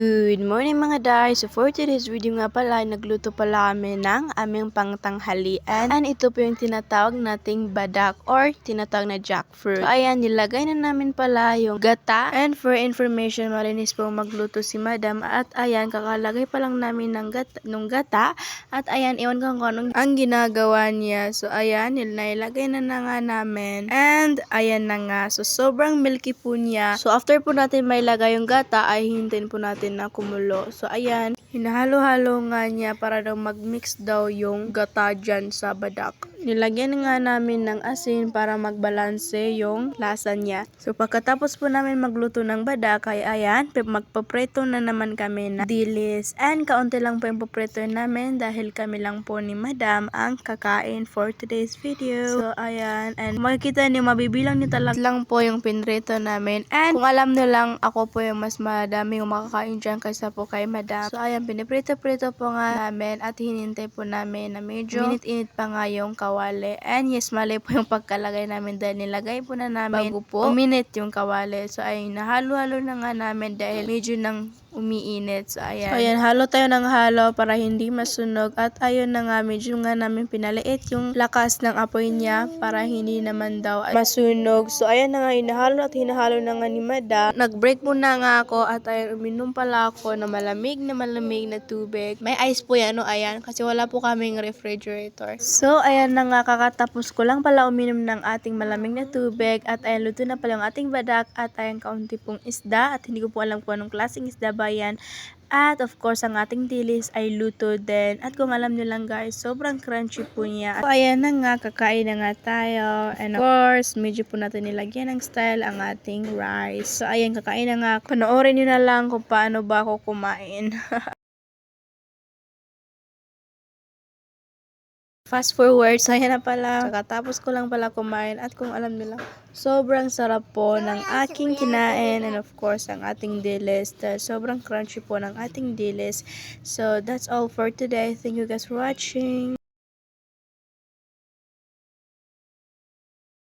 Good morning mga day! So for today's video nga pala, nagluto pala kami ng aming pangtanghalian. And ito po yung tinatawag nating badak or tinatawag na jackfruit. So ayan, nilagay na namin pala yung gata. And for information, malinis po magluto si madam. At ayan, kakalagay pa lang namin ng gata. At ayan, iwan ko kung anong ang ginagawa niya. So ayan, nilagay na nga namin. And ayan na nga. So sobrang milky po niya. So after po natin may lagay yung gata, ay hintayin po natin na kumulo. So ayan, hinahalo-halo nga niya para daw mag-mix daw yung gata dyan sa badak. Nilagyan nga namin ng asin para magbalanse yung lasa niya. So pagkatapos po namin magluto ng badak, ay ayan, magpapreto na naman kami ng dilis. And kaunti lang po yung papreto namin dahil kami lang po ni madam ang kakain for today's video. So ayan, and makikita niyo, mabibilang niyo talaga lang po yung pinreto namin. And kung alam niyo lang, ako po yung mas madami yung makakain dyan kaysa po kay madam. So ayan, piniprito-prito po nga namin at hinintay po namin na medyo minit-init pa nga yung kawali. And yes, mali po yung pagkalagay namin dahil nilagay po na namin bago po uminit yung kawali. So ayun, nahalo-halo na nga namin dahil medyo nang umiinit. So ayan, halo tayo ng halo para hindi masunog. At ayun na nga, medyo nga namin pinaliit yung lakas ng apoy niya para hindi naman daw masunog. So ayan na nga, hinahalo at hinahalo na nga ni madam. Nag-break muna nga ako at ayun, uminom pala ako na malamig na tubig. May ice po yan, no? Ayan, kasi wala po kaming refrigerator. So ayan na nga, kakatapos ko lang pala uminom ng ating malamig na tubig. At ayan, luto na pala yung ating badak. At ayan, kaunti pong isda. At hindi ko po alam kung anong klaseng isda ba yan. At of course, ang ating dilis ay luto din. At kung alam nyo lang guys, sobrang crunchy po niya. So ayan na nga, kakain na nga tayo. And of course, medyo po natin nilagyan ng style ang ating rice. So ayan, kakain na nga. Panoorin nyo na lang kung paano ba ako kumain. Fast forward, so ayan na pala. Kakatapos ko lang pala kumain at kung alam nila, sobrang sarap po ng aking kinain and of course ang ating dilis. Sobrang crunchy po ng ating dilis. So that's all for today. Thank you guys for watching.